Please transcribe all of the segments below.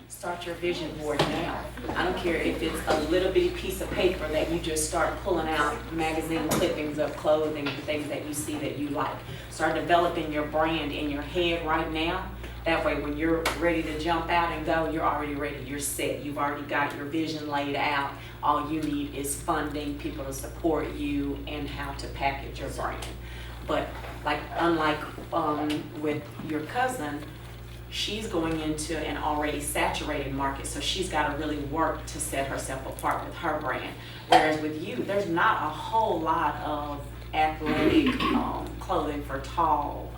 Start your vision board now. I don't care if it's a little bitty piece of paper that you just start pulling out magazine clippings of clothing and things that you see that you like. Start developing your brand in your head right now. That way when you're ready to jump out and go, you're already ready, you're set. You've already got your vision laid out. All you need is funding, people to support you, and how to package your brand. But unlike with your cousin, she's going into an already saturated market, so she's got to really work to set herself apart with her brand. Whereas with you, there's not a whole lot of athletic clothing for tall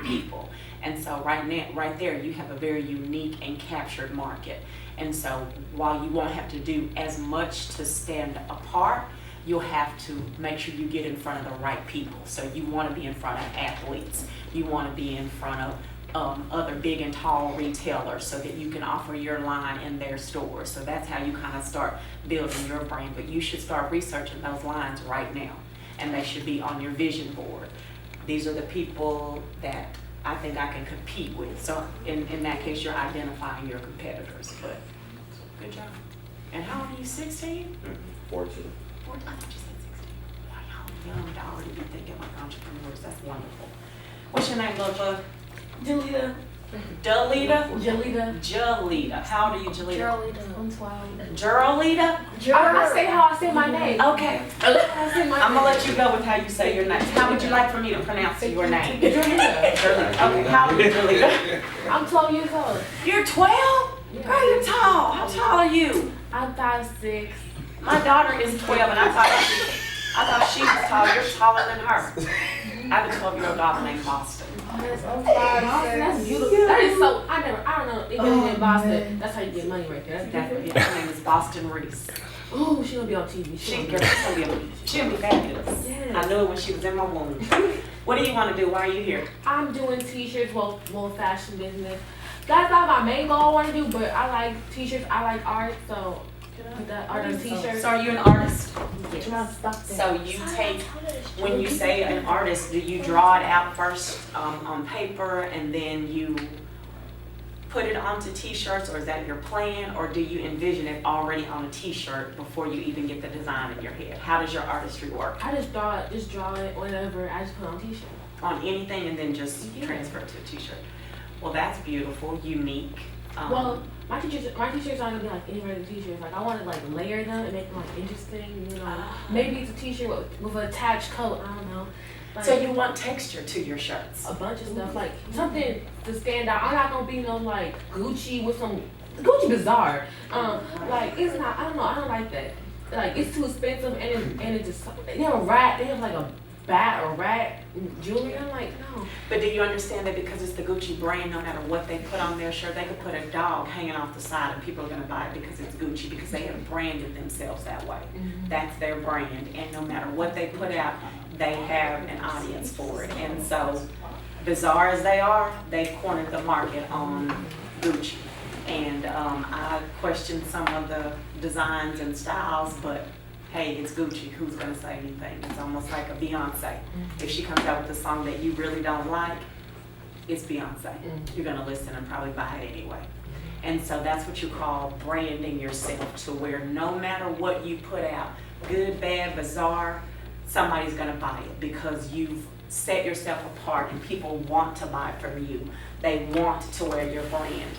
people. And so right there, you have a very unique and captured market. And so while you won't have to do as much to stand apart, you'll have to make sure you get in front of the right people. So you want to be in front of athletes. You want to be in front of other big and tall retailers so that you can offer your line in their stores. So that's how you kind of start building your brand. But you should start researching those lines right now, and they should be on your vision board. These are the people that I think I can compete with. So in that case, you're identifying your competitors. But good job. And how old are you, 16? 14. 14? I thought you said 16. Wow, y'all young to already be thinking like entrepreneurs. That's wonderful. What's your name, Lola? Jalita. Jalita? Jalita. Jalita. How old are you, Jalita? Jalita. I'm 12. Geraldita? I say how I say my name. Okay. I say my I'm name. gonna let you go with how you say your name. How would you like for me to pronounce your name? Jalita. Jalita. Okay, how old are you, Jalita? I'm 12 years old. You're 12? Yeah. Girl, you're tall. How tall are you? I'm 5'6". My daughter is 12 and I thought she was tall. You're taller than her. I have a 12-year-old daughter named Boston. Yes, I'm 5'6". That's beautiful. That is so. I don't know. If you in Boston, that's how you get money right there. That's Definitely. different. Her name is Boston Reese. Ooh, she gonna be on TV. She'll be fabulous. Yes. I knew it when she was in my womb. What do you want to do? Why are you here? I'm doing t-shirts, well, more fashion business. That's not my main goal I want to do, but I like t-shirts. I like art, so put that art on t-shirts. So are you an artist? Yes. So you take, when you say an artist, do you draw it out first on paper and then you put it onto t-shirts, or is that your plan, or do you envision it already on a t-shirt before you even get the design in your head? How does your artistry work? I just draw it, whatever. I just put it on t-shirt. On anything and then just Yeah. transfer it to a t-shirt? Well, that's beautiful, unique. Well, my t-shirts aren't gonna be like any regular t-shirts. Like I want to like layer them and make them like interesting. You know, maybe it's a t-shirt with an attached coat. I don't know. Like, So you want texture to your shirts? a bunch of stuff, like something to stand out. I'm not gonna be no like Gucci with some Gucci bizarre. Like it's not. I don't know. I don't like that. Like it's too expensive and it just they have a rat. They have like a bat or rat jewelry. I'm like no. But do you understand that because it's the Gucci brand, no matter what they put on their shirt, they could put a dog hanging off the side and people are going to buy it because it's Gucci, because they have branded themselves that way. Mm-hmm. That's their brand, and no matter what they put out, they have an audience for it. And so, bizarre as they are, they've cornered the market on Gucci. And I question some of the designs and styles, but hey, it's Gucci, who's gonna say anything? It's almost like a Beyonce. If she comes out with a song that you really don't like, it's Beyonce. You're gonna listen and probably buy it anyway. And so that's what you call branding yourself, to where no matter what you put out, good, bad, bizarre, somebody's gonna buy it because you've set yourself apart and people want to buy from you. They want to wear your brand.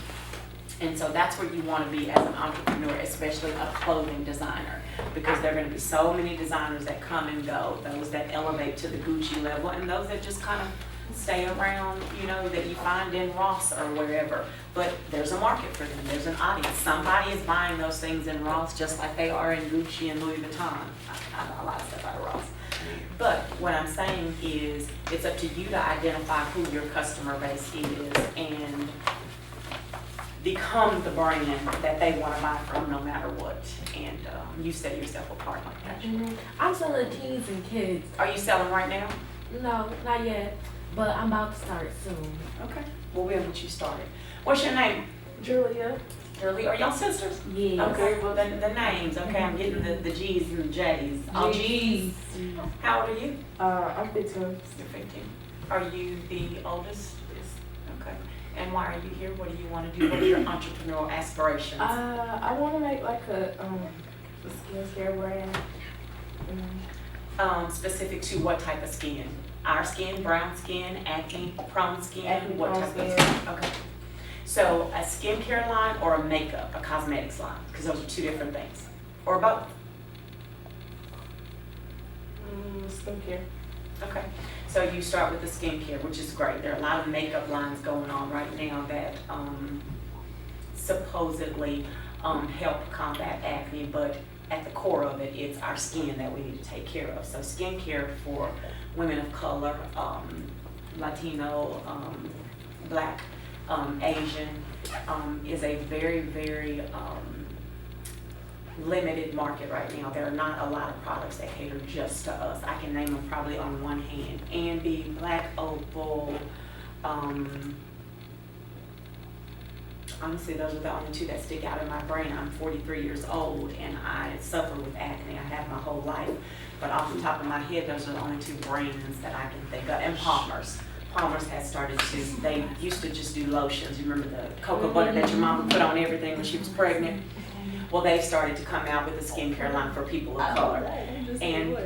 And so that's where you want to be as an entrepreneur, especially a clothing designer, because there are going to be so many designers that come and go, those that elevate to the Gucci level and those that just kind of stay around, you know, that you find in Ross or wherever. But there's a market for them. There's an audience. Somebody is buying those things in Ross just like they are in Gucci and Louis Vuitton. I know a lot of stuff out of Ross. But what I'm saying is it's up to you to identify who your customer base is and become the brand that they want to buy from no matter what. And you set yourself apart like that. Mm-hmm. I'm selling teens and kids. Are you selling right now? No, not yet, but I'm about to start soon. Okay. Well, we'll get you started. What's your name? Julia. Shirley. Are y'all sisters? Yes. Okay, well, the names. Okay, I'm getting the G's and the J's. All G's. How old are you? I'm 15. You're 15. Are you the oldest? Yes. Okay. And why are you here? What do you want to do? What are your entrepreneurial aspirations? I want to make like a skincare brand. Specific to what type of skin? Our skin, brown skin, acne prone skin? Acne What prone type of skin. skin? Okay. So a skincare line or a makeup, a cosmetics line? Because those are two different things. Or both? Skincare. Okay. So you start with the skincare, which is great. There are a lot of makeup lines going on right now that supposedly help combat acne, but at the core of it, it's our skin that we need to take care of. So skincare for women of color, Latino, Black, Asian, is a very, very limited market right now. There are not a lot of products that cater just to us. I can name them probably on one hand. Ambi, Black Opal, honestly, those are the only two that stick out in my brain. I'm 43 years old and I suffer with acne. I have my whole life. But off the top of my head, those are the only two brands that I can think of. And Palmer's. Palmer's has started to, they used to just do lotions. You remember the cocoa butter that your mama put on everything when she was pregnant? Well, they've started to come out with a skincare line for people of color. And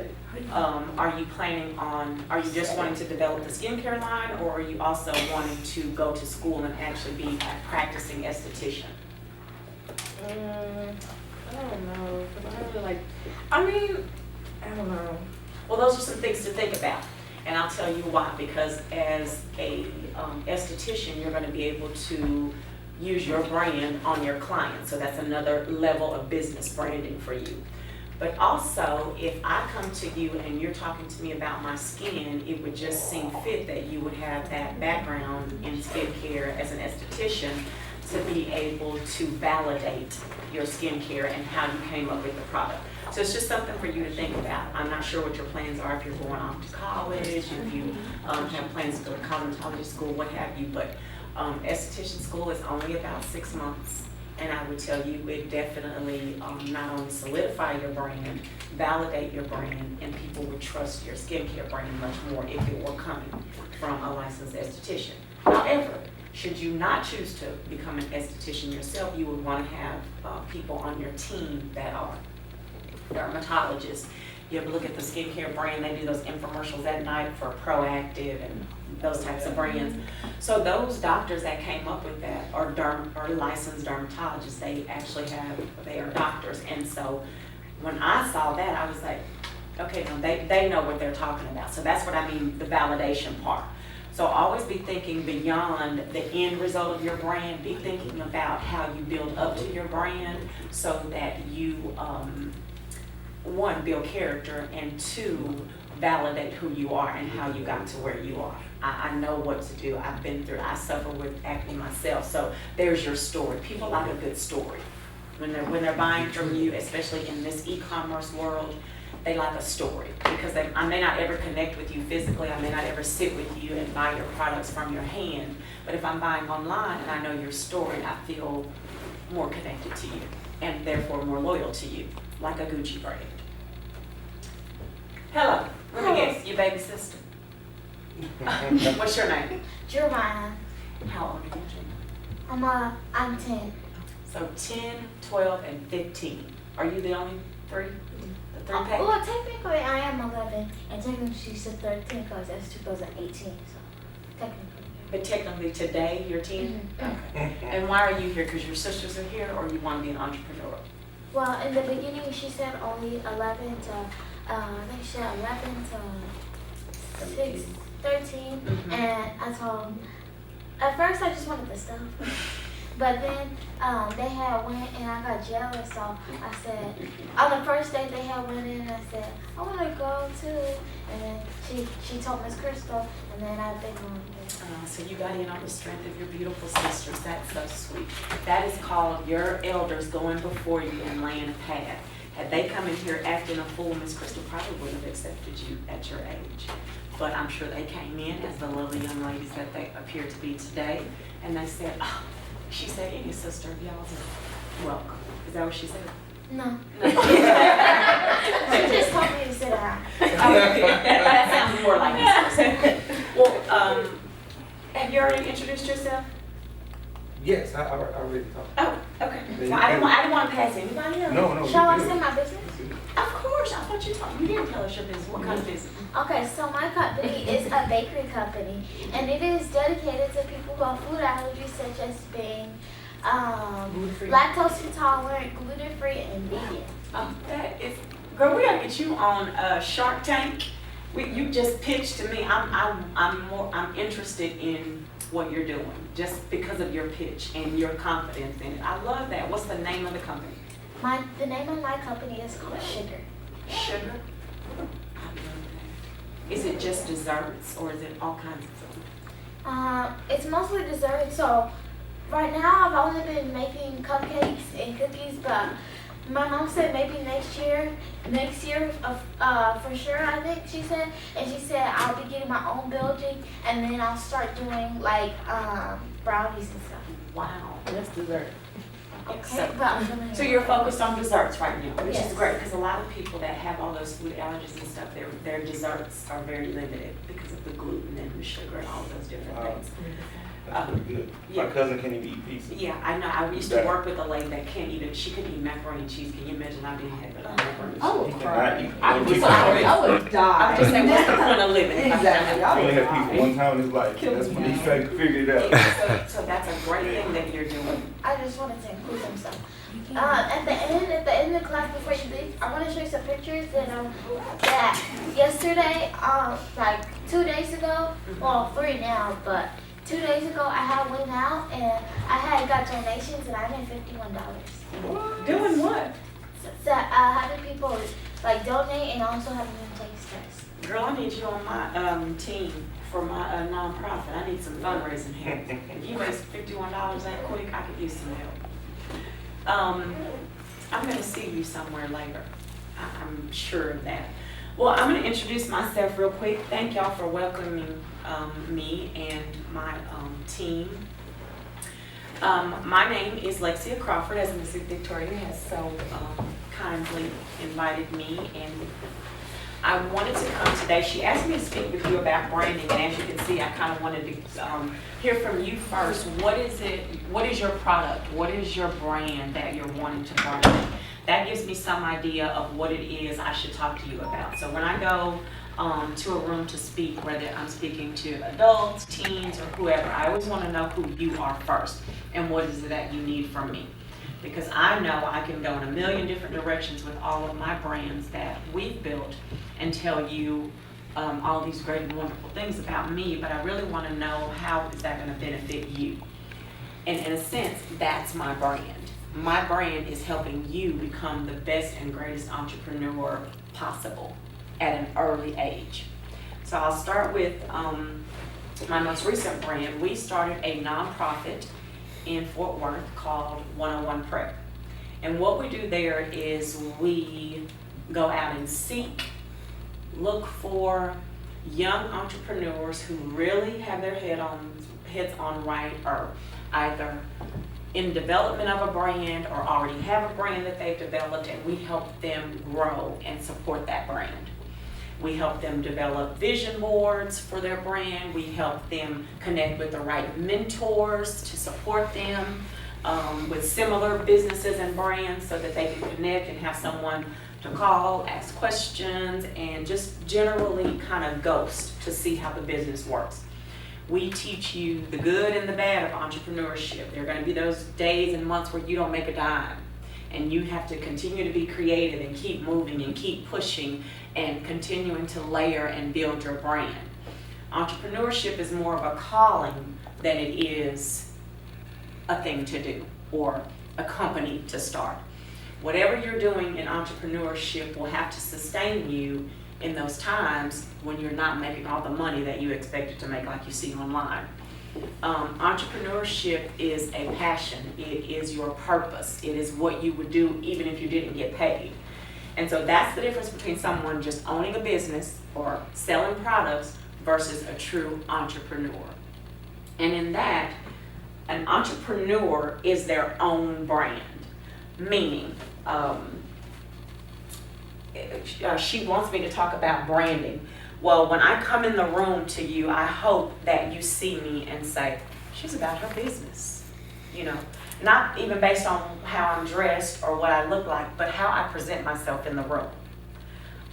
are you planning on, are you just wanting to develop the skincare line, or are you also wanting to go to school and actually be a practicing esthetician? I don't know. 'Cause I don't really I don't know. Well, those are some things to think about. And I'll tell you why, because as a esthetician, you're going to be able to use your brand on your clients. So that's another level of business branding for you. But also, if I come to you and you're talking to me about my skin, it would just seem fit that you would have that background in skincare as an esthetician to be able to validate your skincare and how you came up with the product. So it's just something for you to think about. I'm not sure what your plans are, if you're going off to college, if you have plans to go to cosmetology school, what have you, but esthetician school is only about 6 months. And I would tell you, it definitely not only solidify your brand, validate your brand, and people would trust your skincare brand much more if it were coming from a licensed esthetician. However, should you not choose to become an esthetician yourself, you would want to have people on your team that are dermatologists. You ever look at the skincare brand, they do those infomercials at night for Proactive and those types of brands. So those doctors that came up with that are licensed dermatologists. They are doctors. And so when I saw that, I was like, okay, no, they know what they're talking about. So that's what I mean, the validation part. So always be thinking beyond the end result of your brand. Be thinking about how you build up to your brand so that you, one, build character, and two, validate who you are and how you got to where you are. I know what to do. I've been through it. I suffer with acne myself. So there's your story. People like a good story. When they're buying from you, especially in this e-commerce world, they like a story, because I may not ever connect with you physically. I may not ever sit with you and buy your products from your hand. But if I'm buying online and I know your story, I feel more connected to you and therefore more loyal to you, like a Gucci brand. Hello, let me guess, your baby sister. What's your name? Jeremiah. How old are you, Gina? I'm 10. So 10, 12, and 15. Are you the only three? The three pack? Well, technically I am 11, and technically she's 13 because that's 2018, so technically. But technically today you're 10? Mhm. Okay. And why are you here? Because your sisters are here, or you want to be an entrepreneur? Well, in the beginning she said only 11 to, I think she said 11 to 6, 13, Mhm. and I told, at first I just wanted the stuff. But then they had went and I got jealous, so I said, on the first day they had went in and I said, I want to go too. And then she told Miss Crystal, and then I've been going there. So you got in on the strength of your beautiful sisters. That's so sweet. That is called your elders going before you and laying a path. Had they come in here acting a fool, Miss Crystal probably wouldn't have accepted you at your age. But I'm sure they came in as the lovely young ladies that they appear to be today, and they said, oh, she said, any sister of y'all's is welcome. Is that what she said? No. No. She just told me to sit down. That sounds more like Miss Crystal. Well, have you already introduced yourself? Yes, I already talked. Oh, okay. Well, I didn't want to pass anybody else. No, Shall I you say good. my business? Of course, I thought you didn't tell us your business. What kind of business? Okay, so my company is a bakery company, and it is dedicated to people who have food allergies, such as being Gluten-free. lactose intolerant, gluten-free, and vegan. That is, girl, we gotta get you on Shark Tank. You just pitched to me. I'm interested in what you're doing just because of your pitch and your confidence in it. I love that. What's the name of the company? The name of my company is called Sugar. Sugar. I love that. Is it just desserts or is it all kinds of stuff? It's mostly dessert. So right now I've only been making cupcakes and cookies, but my mom said maybe next year for sure, I think she said, and she said I'll be getting my own building, and then I'll start doing like brownies and stuff. Wow. That's dessert. Okay, So you're focused on desserts right now, which Yes. is great because a lot of people that have all those food allergies and stuff, their desserts are very limited because of the gluten and the sugar and all those different things. That's pretty good. yeah. My cousin can't even eat pizza. Yeah, I know. I used to work with a lady that can't even. She could eat macaroni and cheese. Can you imagine I being had macaroni and cheese? I would He cry. cannot eat I one would pizza. cry. I would die. I'm just saying, what's the point of living? if I Exactly. can't He only have had pizza one time in his life. Kill That's me when he now. figured it out. Yeah, so that's a great thing that you're doing. I just wanted to include some stuff. At the end of the class before you leave, I want to show you some pictures that yesterday, like 2 days ago, well 3 now, but 2 days ago I went out and I had got donations and I made $51. Doing what? So having people like donate and also having them take steps. Girl, I need you on my team for my nonprofit. I need some fundraising help. If you raise $51 that quick, I could use some help. I'm going to see you somewhere later. I'm sure of that. Well, I'm going to introduce myself real quick. Thank y'all for welcoming me and my team. My name is Lexia Crawford, as Mrs. Victoria has so kindly invited me, and I wanted to come today. She asked me to speak with you about branding, and as you can see, I kind of wanted to hear from you first. What is it? What is your product? What is your brand that you're wanting to brand? That gives me some idea of what it is I should talk to you about. So when I go to a room to speak, whether I'm speaking to adults, teens, or whoever, I always want to know who you are first and what is it that you need from me. Because I know I can go in a million different directions with all of my brands that we've built and tell you all these great and wonderful things about me, but I really want to know how is that going to benefit you. And in a sense, that's my brand. My brand is helping you become the best and greatest entrepreneur possible at an early age. So I'll start with my most recent brand. We started a nonprofit in Fort Worth called 101 Prep. And what we do there is we go out and seek, look for young entrepreneurs who really have their heads on right, or either in development of a brand or already have a brand that they've developed, and we help them grow and support that brand. We help them develop vision boards for their brand. We help them connect with the right mentors to support them with similar businesses and brands so that they can connect and have someone to call, ask questions, and just generally kind of ghost to see how the business works. We teach you the good and the bad of entrepreneurship. There are going to be those days and months where you don't make a dime, and you have to continue to be creative and keep moving and keep pushing and continuing to layer and build your brand. Entrepreneurship is more of a calling than it is a thing to do or a company to start. Whatever you're doing in entrepreneurship will have to sustain you in those times when you're not making all the money that you expected to make, like you see online. Entrepreneurship is a passion. It is your purpose. It is what you would do even if you didn't get paid. And so that's the difference between someone just owning a business or selling products versus a true entrepreneur. And in that, an entrepreneur is their own brand, meaning she wants me to talk about branding. Well, when I come in the room to you, I hope that you see me and say, she's about her business. you know, not even based on how I'm dressed or what I look like, but how I present myself in the room.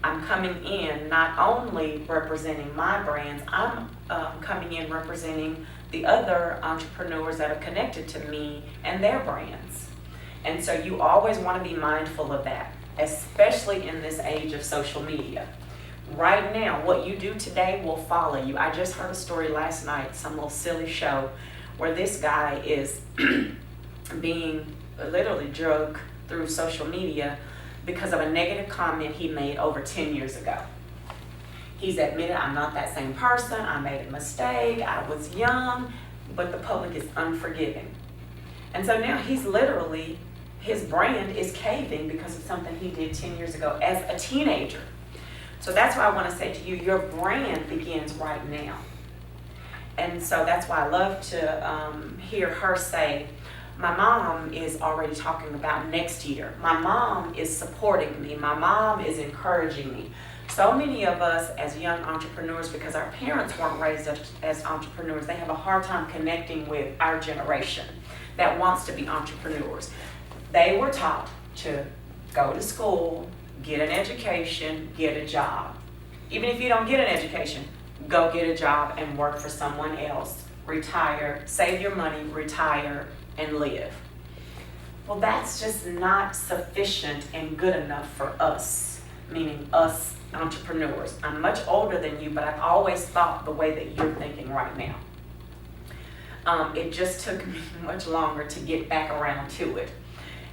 I'm coming in not only representing my brands, I'm coming in representing the other entrepreneurs that are connected to me and their brands. And so you always want to be mindful of that, especially in this age of social media. Right now, what you do today will follow you. I just heard a story last night, some little silly show, where this guy is being literally drugged through social media because of a negative comment he made over 10 years ago. He's admitted, I'm not that same person, I made a mistake, I was young, but the public is unforgiving. And so now he's literally, his brand is caving because of something he did 10 years ago as a teenager. So that's why I want to say to you, your brand begins right now. And so that's why I love to hear her say, my mom is already talking about next year. My mom is supporting me. My mom is encouraging me. So many of us as young entrepreneurs, because our parents weren't raised as entrepreneurs, they have a hard time connecting with our generation that wants to be entrepreneurs. They were taught to go to school, get an education, get a job. Even if you don't get an education, go get a job and work for someone else. Retire, save your money, retire, and live. Well, that's just not sufficient and good enough for us, meaning us entrepreneurs. I'm much older than you, but I've always thought the way that you're thinking right now. It just took me much longer to get back around to it.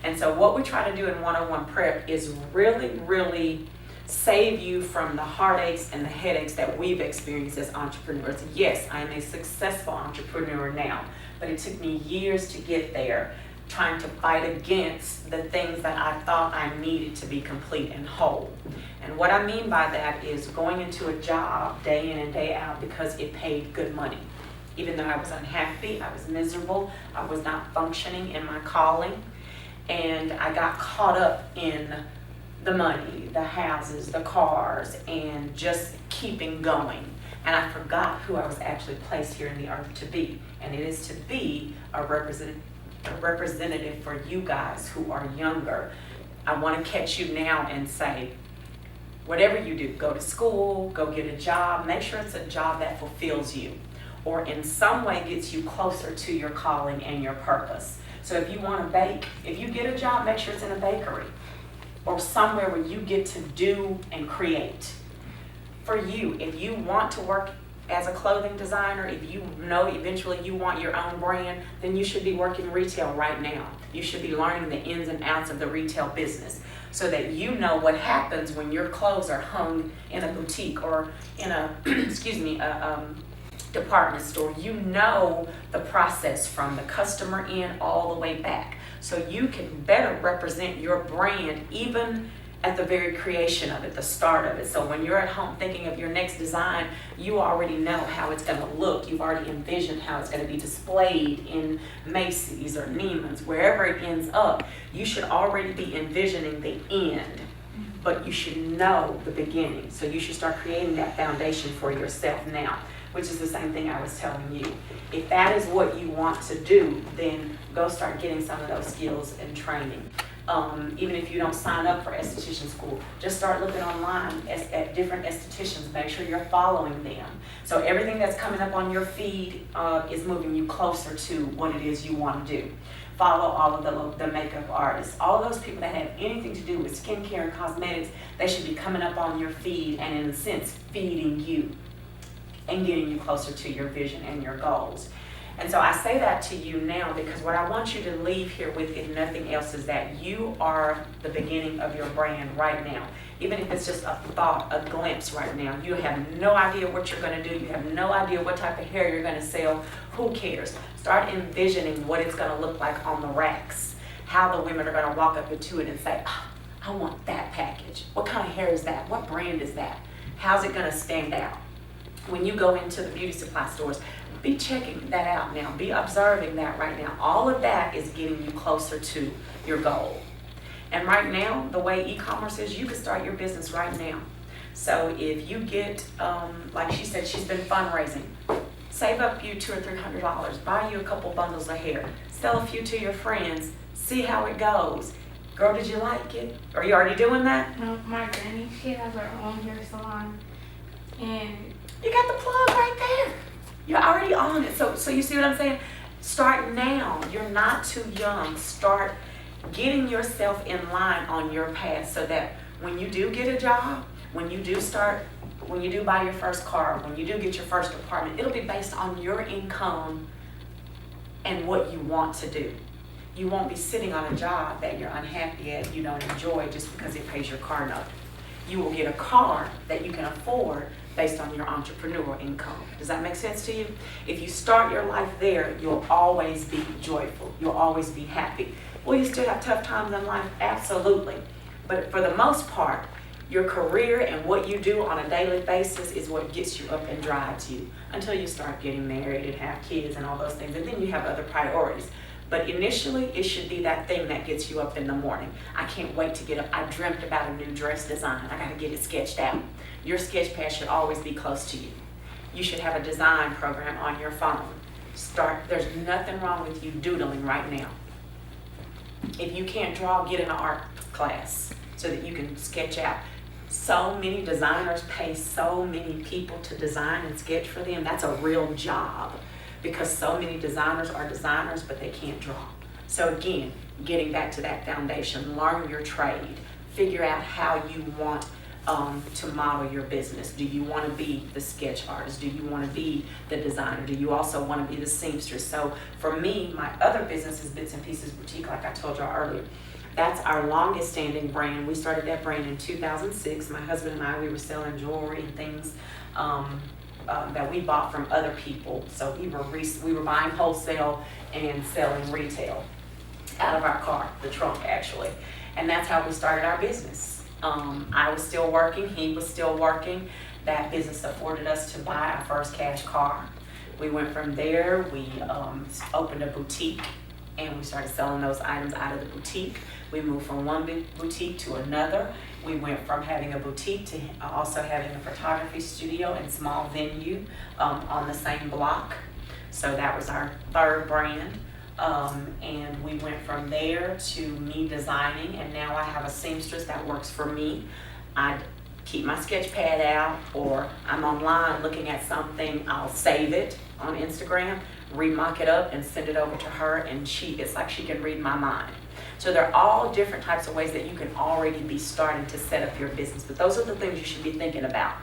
And so what we try to do in one-on-one prep is really, really save you from the heartaches and the headaches that we've experienced as entrepreneurs. Yes, I am a successful entrepreneur now, but it took me years to get there, trying to fight against the things that I thought I needed to be complete and whole. And what I mean by that is going into a job day in and day out because it paid good money. Even though I was unhappy, I was miserable, I was not functioning in my calling, and I got caught up in the money, the houses, the cars, and just keeping going. And I forgot who I was actually placed here in the earth to be. And it is to be a representative for you guys who are younger. I want to catch you now and say, whatever you do, go to school, go get a job, make sure it's a job that fulfills you or in some way gets you closer to your calling and your purpose. So if you want to bake, if you get a job, make sure it's in a bakery or somewhere where you get to do and create. For you, if you want to work as a clothing designer, if you know eventually you want your own brand, then you should be working retail right now. You should be learning the ins and outs of the retail business so that you know what happens when your clothes are hung in a boutique or in a, department store. You know the process from the customer in all the way back. So you can better represent your brand even at the very creation of it, the start of it. So when you're at home thinking of your next design, you already know how it's going to look. You've already envisioned how it's going to be displayed in Macy's or Neiman's, wherever it ends up. You should already be envisioning the end, but you should know the beginning. So you should start creating that foundation for yourself now, which is the same thing I was telling you. If that is what you want to do, then go start getting some of those skills and training. Even if you don't sign up for esthetician school, just start looking online at different estheticians. Make sure you're following them. So everything that's coming up on your feed is moving you closer to what it is you want to do. Follow all of the makeup artists. All those people that have anything to do with skincare and cosmetics, they should be coming up on your feed and in a sense feeding you and getting you closer to your vision and your goals. And so I say that to you now because what I want you to leave here with, if nothing else, is that you are the beginning of your brand right now. Even if it's just a thought, a glimpse right now. You have no idea what you're going to do. You have no idea what type of hair you're going to sell. Who cares? Start envisioning what it's going to look like on the racks. How the women are going to walk up into it and say, oh, I want that package. What kind of hair is that? What brand is that? How's it going to stand out? When you go into the beauty supply stores, be checking that out now. Be observing that right now. All of that is getting you closer to your goal. And right now, the way e-commerce is, you can start your business right now. So if you get, like she said, she's been fundraising. Save up you $200 or $300. Buy you a couple bundles of hair. sell a few to your friends, see how it goes. Girl, did you like it? Are you already doing that? No, my granny, she has her own hair salon, and You got the plug right there. You're already on it. So you see what I'm saying? Start now. You're not too young. Start getting yourself in line on your path so that when you do get a job, when you do buy your first car, when you do get your first apartment, it'll be based on your income and what you want to do. You won't be sitting on a job that you're unhappy at, you don't enjoy just because it pays your car note. You will get a car that you can afford based on your entrepreneurial income. Does that make sense to you? If you start your life there, you'll always be joyful. You'll always be happy. Will you still have tough times in life? Absolutely. But for the most part, your career and what you do on a daily basis is what gets you up and drives you until you start getting married and have kids and all those things. And then you have other priorities. But initially, it should be that thing that gets you up in the morning. I can't wait to get up. I dreamt about a new dress design. I got to get it sketched out. Your sketch pad should always be close to you. You should have a design program on your phone. There's nothing wrong with you doodling right now. If you can't draw, get in an art class so that you can sketch out. So many designers pay so many people to design and sketch for them. That's a real job. Because so many designers are designers, but they can't draw. So again, getting back to that foundation, learn your trade, figure out how you want to model your business. Do you want to be the sketch artist? Do you want to be the designer? Do you also want to be the seamstress? So for me, my other business is Bits and Pieces Boutique, like I told y'all earlier. That's our longest standing brand. We started that brand in 2006. My husband and I, we were selling jewelry and things that we bought from other people. So we were buying wholesale and selling retail out of our car, the trunk actually. And that's how we started our business. I was still working, he was still working. That business afforded us to buy our first cash car. We went from there, we opened a boutique and we started selling those items out of the boutique. We moved from one boutique to another. We went from having a boutique to also having a photography studio and small venue on the same block. So that was our third brand. And we went from there to me designing, and now I have a seamstress that works for me. I keep my sketch pad out, or I'm online looking at something, I'll save it on Instagram, remock it up and send it over to her, and it's like she can read my mind. So there are all different types of ways that you can already be starting to set up your business, but those are the things you should be thinking about.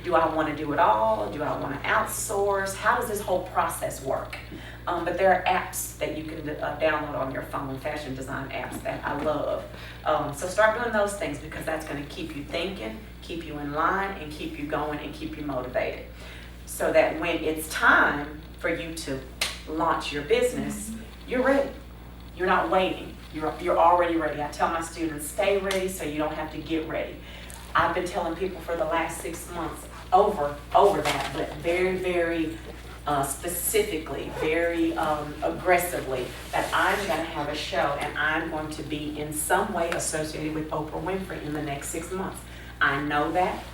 Do I want to do it all? Do I want to outsource? How does this whole process work? But there are apps that you can download on your phone, fashion design apps that I love. So start doing those things because that's going to keep you thinking, keep you in line, and keep you going and keep you motivated. So that when it's time for you to launch your business, you're ready. You're not waiting. You're already ready. I tell my students, stay ready so you don't have to get ready. I've been telling people for the last 6 months over that, but very, very specifically, very aggressively, that I'm going to have a show and I'm going to be in some way associated with Oprah Winfrey in the next 6 months. I know that.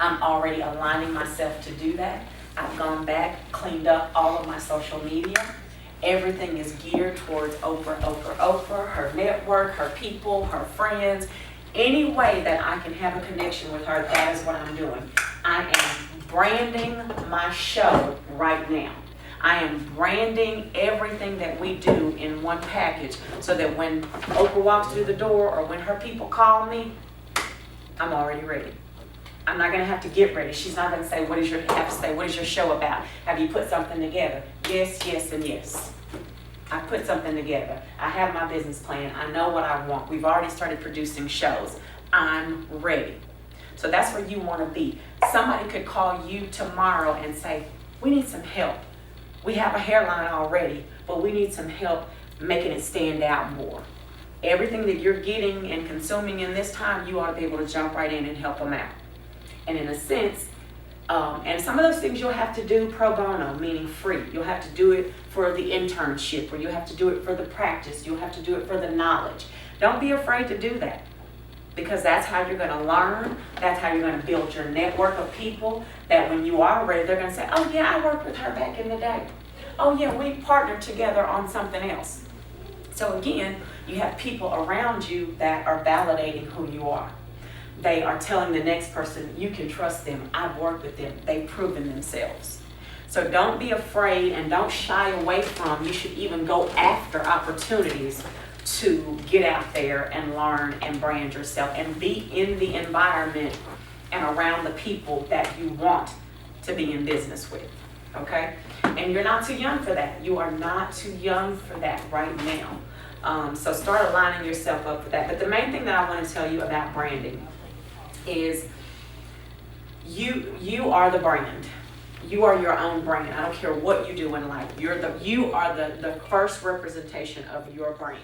I'm already aligning myself to do that. I've gone back, cleaned up all of my social media. Everything is geared towards Oprah, her network, her people, her friends. Any way that I can have a connection with her, that is what I'm doing. I am branding my show right now. I am branding everything that we do in one package so that when Oprah walks through the door or when her people call me, I'm already ready. I'm not going to have to get ready. She's not going to say, what is your show about? Have you put something together? Yes, yes, and yes. I put something together. I have my business plan. I know what I want. We've already started producing shows. I'm ready. So that's where you want to be. Somebody could call you tomorrow and say, we need some help. We have a hairline already, but we need some help making it stand out more. Everything that you're getting and consuming in this time, you ought to be able to jump right in and help them out. And in a sense, and some of those things you'll have to do pro bono, meaning free. You'll have to do it for the internship, or you'll have to do it for the practice. You'll have to do it for the knowledge. Don't be afraid to do that, because that's how you're going to learn. That's how you're going to build your network of people that when you are ready, they're going to say, oh yeah, I worked with her back in the day. oh yeah, we partnered together on something else. So again, you have people around you that are validating who you are. They are telling the next person, you can trust them, I've worked with them, they've proven themselves. So don't be afraid and don't shy away from, you should even go after opportunities to get out there and learn and brand yourself and be in the environment and around the people that you want to be in business with, okay? And you're not too young for that. You are not too young for that right now. So start aligning yourself up for that. But the main thing that I want to tell you about branding is you are the brand. You are your own brand. I don't care what you do in life. You are the first representation of your brand.